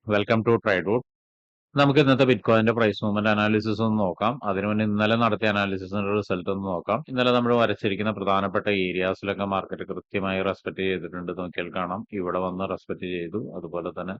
Welcome to ട്രൈഡ്വുഡ്. നമുക്ക് ഇന്നത്തെ ബിറ്റ്കോയിന്റെ price movement analysis ഒന്ന് നോക്കാം. അതിനു മുന്നേ ഇന്നലെ നടത്തിയ അനാലിസിസിന്റെ റിസൾട്ട് ഒന്ന് നോക്കാം. ഇന്നലെ നമ്മൾ വരച്ചിരിക്കുന്ന പ്രധാനപ്പെട്ട ഏരിയാസിലൊക്കെ മാർക്കറ്റ് കൃത്യമായി റെസ്പെക്ട് ചെയ്തിട്ടുണ്ട്. നോക്കിയാൽ കാണാം, ഇവിടെ വന്ന് റെസ്പെക്ട് ചെയ്തു. അതുപോലെ തന്നെ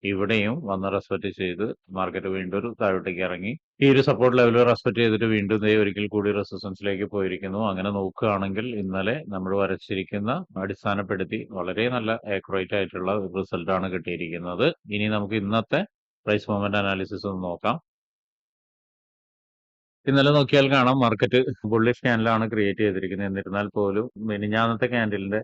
ഇവിടെയും വന്ന് റെസ്പെക്ട് ചെയ്ത് മാർക്കറ്റ് വീണ്ടും ഒരു താഴോട്ടേക്ക് ഇറങ്ങി. ഈ ഒരു സപ്പോർട്ട് ലെവൽ റെസ്പെക്ട് ചെയ്തിട്ട് വീണ്ടും ദേ ഒരിക്കൽ കൂടി റെസിസ്റ്റൻസിലേക്ക് പോയിരിക്കുന്നു. അങ്ങനെ നോക്കുകയാണെങ്കിൽ ഇന്നലെ നമ്മൾ വരച്ചിരിക്കുന്ന അടിസ്ഥാനപ്പെടുത്തി വളരെ നല്ല ആക്യുറേറ്റ് ആയിട്ടുള്ള റിസൾട്ട് ആണ് കിട്ടിയിരിക്കുന്നത്. ഇനി നമുക്ക് ഇന്നത്തെ പ്രൈസ് മൂവ്മെന്റ് അനാലിസിസ് ഒന്ന് നോക്കാം. ഇന്നലെ നോക്കിയാൽ കാണാം മാർക്കറ്റ് ബുള്ളിഷ് ക്യാൻഡിലാണ് ക്രിയേറ്റ് ചെയ്തിരിക്കുന്നത്. എന്നിരുന്നാൽ പോലും മിനിഞ്ഞാന്നത്തെ ക്യാൻഡിലിന്റെ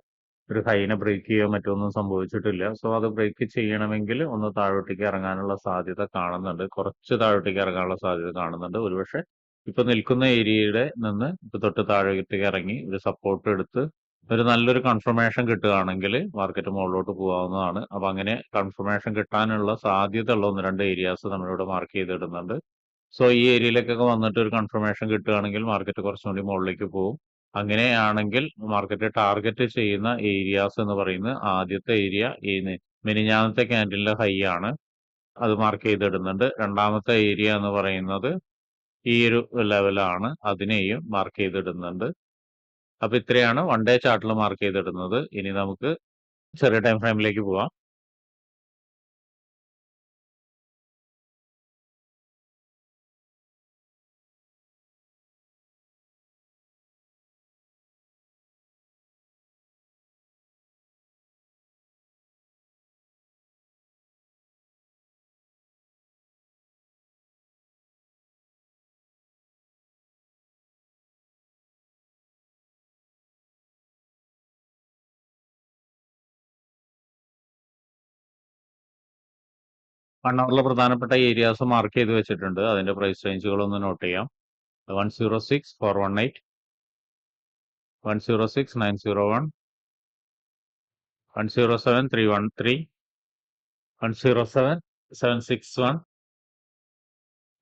ഒരു ഹൈനെ ബ്രേക്ക് ചെയ്യുകയോ മറ്റൊന്നും സംഭവിച്ചിട്ടില്ല. സോ അത് ബ്രേക്ക് ചെയ്യണമെങ്കിൽ ഒന്ന് താഴോട്ടേക്ക് ഇറങ്ങാനുള്ള സാധ്യത കാണുന്നുണ്ട്. കുറച്ച് താഴോട്ടേക്ക് ഇറങ്ങാനുള്ള സാധ്യത കാണുന്നുണ്ട്. ഒരുപക്ഷെ ഇപ്പൊ നിൽക്കുന്ന ഏരിയയുടെ നിന്ന് ഇപ്പൊ തൊട്ട് താഴോട്ടേക്ക് ഇറങ്ങി ഒരു സപ്പോർട്ട് എടുത്ത് ഒരു നല്ലൊരു കൺഫർമേഷൻ കിട്ടുകയാണെങ്കിൽ മാർക്കറ്റ് മുകളിലോട്ട് പോകാവുന്നതാണ്. അപ്പൊ അങ്ങനെ കൺഫർമേഷൻ കിട്ടാനുള്ള സാധ്യത ഉള്ള ഒന്ന് രണ്ട് ഏരിയാസ് നമ്മളിവിടെ മാർക്ക് ചെയ്തിടുന്നുണ്ട്. സോ ഈ ഏരിയയിലേക്കൊക്കെ വന്നിട്ട് ഒരു കൺഫർമേഷൻ കിട്ടുകയാണെങ്കിൽ മാർക്കറ്റ് കുറച്ചും കൂടി മുകളിലേക്ക് പോകും. അങ്ങനെയാണെങ്കിൽ മാർക്കറ്റ് ടാർഗറ്റ് ചെയ്യുന്ന ഏരിയാസ് എന്ന് പറയുന്നത് ആദ്യത്തെ ഏരിയ ഈ മിനിഞ്ഞാന്നത്തെ ക്യാൻഡിലിന്റെ ഹൈ ആണ്, അത് മാർക്ക് ചെയ്തിടുന്നുണ്ട്. രണ്ടാമത്തെ ഏരിയ എന്ന് പറയുന്നത് ഈ ഒരു ലെവലാണ്, അതിനെയും മാർക്ക് ചെയ്തിടുന്നുണ്ട്. അപ്പൊ ഇത്രയാണ് വൺ ഡേ ചാർട്ടിൽ മാർക്ക് ചെയ്തിടുന്നത്. ഇനി നമുക്ക് ചെറിയ ടൈം ഫ്രെയിമിലേക്ക് പോവാം. വൺ അവറിലെ പ്രധാനപ്പെട്ട ഏരിയാസ് മാർക്ക് ചെയ്ത് വെച്ചിട്ടുണ്ട്. അതിന്റെ പ്രൈസ് റേഞ്ചുകൾ ഒന്ന് നോട്ട് ചെയ്യാം. 106,418, 106,901, 107,313, 107,761,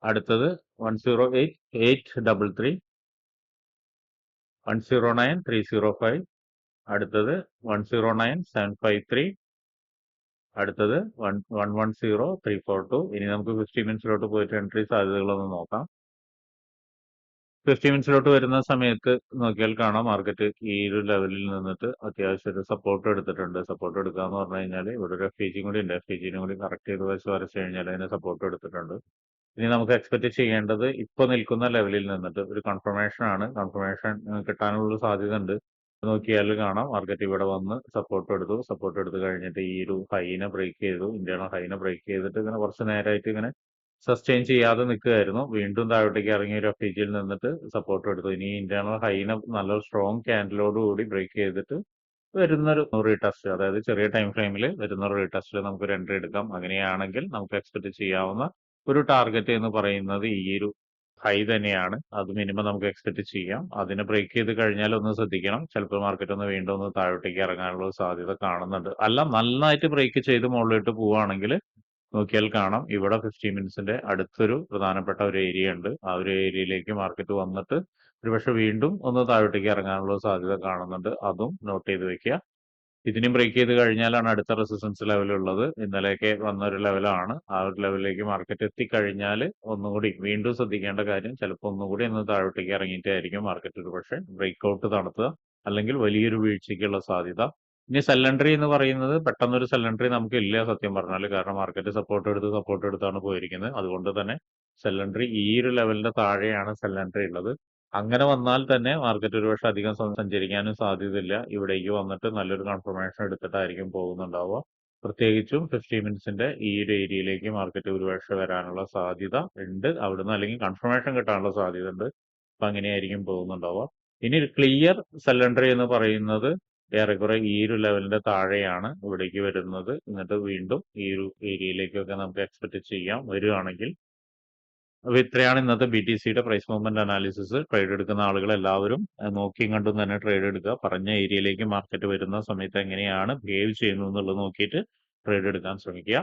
അടുത്തത് 108,833, 109,305, അടുത്തത് 109,753, അടുത്തത് 110,342. ഇനി നമുക്ക് 50 മിനിറ്റ്സിലോട്ട് പോയിട്ട് എൻട്രി സാധ്യതകളൊന്ന് നോക്കാം. 50 മിനിറ്റ്സിലോട്ട് വരുന്ന സമയത്ത് നോക്കിയാൽ കാണാം മാർക്കറ്റ് ഈ ഒരു ലെവലിൽ നിന്നിട്ട് അത്യാവശ്യം ഒരു സപ്പോർട്ട് എടുത്തിട്ടുണ്ട്. സപ്പോർട്ട് എടുക്കുക എന്ന് പറഞ്ഞു കഴിഞ്ഞാൽ ഇവിടെ ഒരു FEG കൂടി ഉണ്ട്. FEG കൂടി കറക്റ്റ് ചെയ്ത് വരച്ചു കഴിഞ്ഞാൽ അതിന് സപ്പോർട്ട് എടുത്തിട്ടുണ്ട്. ഇനി നമുക്ക് എക്സ്പെക്ട് ചെയ്യേണ്ടത് ഇപ്പൊ നിൽക്കുന്ന ലെവലിൽ നിന്നിട്ട് ഒരു കൺഫർമേഷൻ ആണ്. കൺഫർമേഷൻ കിട്ടാനുള്ള സാധ്യത ഉണ്ട്. നോക്കിയാൽ കാണാം മാർക്കറ്റ് ഇവിടെ വന്ന് സപ്പോർട്ട് എടുത്തു. സപ്പോർട്ട് എടുത്തു കഴിഞ്ഞിട്ട് ഈ ഒരു ഹൈനെ ബ്രേക്ക് ചെയ്തു. ഇന്റേണൽ ഹൈനെ ബ്രേക്ക് ചെയ്തിട്ട് ഇങ്ങനെ കുറച്ച് നേരമായിട്ട് ഇങ്ങനെ സസ്റ്റെയിൻ ചെയ്യാതെ നിൽക്കുകയായിരുന്നു. വീണ്ടും താഴോട്ടേക്ക് ഇറങ്ങിയ ഒരു FEG നിന്നിട്ട് സപ്പോർട്ട് എടുത്തു. ഇനി ഇന്റേണൽ ഹൈനെ നല്ലൊരു സ്ട്രോങ് ക്യാൻഡിലോട് കൂടി ബ്രേക്ക് ചെയ്തിട്ട് വരുന്നൊരു റീടെസ്റ്റ്, അതായത് ചെറിയ ടൈം ഫ്രെയിമിൽ വരുന്ന റീടെസ്റ്റിൽ നമുക്ക് ഒരു എൻട്രി എടുക്കാം. അങ്ങനെയാണെങ്കിൽ നമുക്ക് എക്സ്പെക്ട് ചെയ്യാവുന്ന ഒരു ടാർഗറ്റ് എന്ന് പറയുന്നത് ഈ ഒരു ഹൈ തന്നെയാണ്. അത് മിനിമം നമുക്ക് എക്സ്പെക്ട് ചെയ്യാം. അതിനെ ബ്രേക്ക് ചെയ്ത് കഴിഞ്ഞാൽ ഒന്ന് ശ്രദ്ധിക്കണം. ചിലപ്പോൾ മാർക്കറ്റ് ഒന്ന് വീണ്ടും ഒന്ന് താഴോട്ടേക്ക് ഇറങ്ങാനുള്ള സാധ്യത കാണുന്നുണ്ട്. അല്ല, നന്നായിട്ട് ബ്രേക്ക് ചെയ്ത് മുകളിലോട്ട് പോവുകയാണെങ്കിൽ നോക്കിയാൽ കാണാം ഇവിടെ 50 മിനിറ്റ്സിന്റെ അടുത്തൊരു പ്രധാനപ്പെട്ട ഒരു ഏരിയ ഉണ്ട്. ആ ഒരു ഏരിയയിലേക്ക് മാർക്കറ്റ് വന്നിട്ട് ഒരുപക്ഷെ വീണ്ടും ഒന്ന് താഴോട്ടേക്ക് ഇറങ്ങാനുള്ള സാധ്യത കാണുന്നുണ്ട്. അതും നോട്ട് ചെയ്ത് വെക്കുക. ഇതിനും ബ്രേക്ക് ചെയ്ത് കഴിഞ്ഞാലാണ് അടുത്ത റെസിസ്റ്റൻസ് ലെവൽ ഉള്ളത്. ഇന്നലെയൊക്കെ വന്ന ഒരു ലെവലാണ്. ആ ഒരു ലെവലിലേക്ക് മാർക്കറ്റ് എത്തിക്കഴിഞ്ഞാൽ ഒന്നുകൂടി വീണ്ടും ശ്രദ്ധിക്കേണ്ട കാര്യം, ചിലപ്പോൾ ഒന്നുകൂടി ഒന്ന് താഴോട്ടേക്ക് ഇറങ്ങിയിട്ടായിരിക്കും മാർക്കറ്റ് ഒരു പക്ഷേ ബ്രേക്ക് ഔട്ട് നടത്തുക, അല്ലെങ്കിൽ വലിയൊരു വീഴ്ചയ്ക്കുള്ള സാധ്യത. ഇനി സെല്ലൻട്രി എന്ന് പറയുന്നത് പെട്ടെന്നൊരു സെല്ലൻട്രി നമുക്ക് ഇല്ല സത്യം പറഞ്ഞാൽ. കാരണം മാർക്കറ്റ് സപ്പോർട്ട് എടുത്താണ് പോയിരിക്കുന്നത്. അതുകൊണ്ട് തന്നെ സെല്ലൻട്രി ഈ ഒരു ലെവലിന്റെ താഴെയാണ് സെല്ലൻട്രി ഉള്ളത്. അങ്ങനെ വന്നാൽ തന്നെ മാർക്കറ്റ് ഒരുപക്ഷെ അധികം സഞ്ചരിക്കാനും സാധ്യതയില്ല. ഇവിടേക്ക് വന്നിട്ട് നല്ലൊരു കൺഫർമേഷൻ എടുത്തിട്ടായിരിക്കും പോകുന്നുണ്ടാവുക. പ്രത്യേകിച്ചും 50 മിനിറ്റ്സിന്റെ ഈ ഒരു ഏരിയയിലേക്ക് മാർക്കറ്റ് ഒരുപക്ഷെ വരാനുള്ള സാധ്യത ഉണ്ട്. അവിടുന്ന് അല്ലെങ്കിൽ കൺഫർമേഷൻ കിട്ടാനുള്ള സാധ്യത ഉണ്ട്. അപ്പൊ അങ്ങനെയായിരിക്കും പോകുന്നുണ്ടാവുക. ഇനി ക്ലിയർ സെല്ലൻട്രി എന്ന് പറയുന്നത് ഏറെക്കുറെ ഈ ഒരു ലെവലിന്റെ താഴെയാണ് ഇവിടേക്ക് വരുന്നത്. എന്നിട്ട് വീണ്ടും ഈ ഒരു ഏരിയയിലേക്കൊക്കെ നമുക്ക് എക്സ്പെക്ട് ചെയ്യാം വരികയാണെങ്കിൽ. അപ്പൊ ഇത്രയാണ് ഇന്നത്തെ BTCയുടെ പ്രൈസ് മൂവ്മെന്റ് അനാലിസിസ്. ട്രേഡ് എടുക്കുന്ന ആളുകൾ എല്ലാവരും നോക്കിയും കണ്ടും തന്നെ ട്രേഡ് എടുക്കുക. പറഞ്ഞ ഏരിയയിലേക്ക് മാർക്കറ്റ് വരുന്ന സമയത്ത് എങ്ങനെയാണ് ബിഹേവ് ചെയ്യുന്നത് എന്നുള്ളത് നോക്കിയിട്ട് ട്രേഡ് എടുക്കാൻ ശ്രമിക്കുക.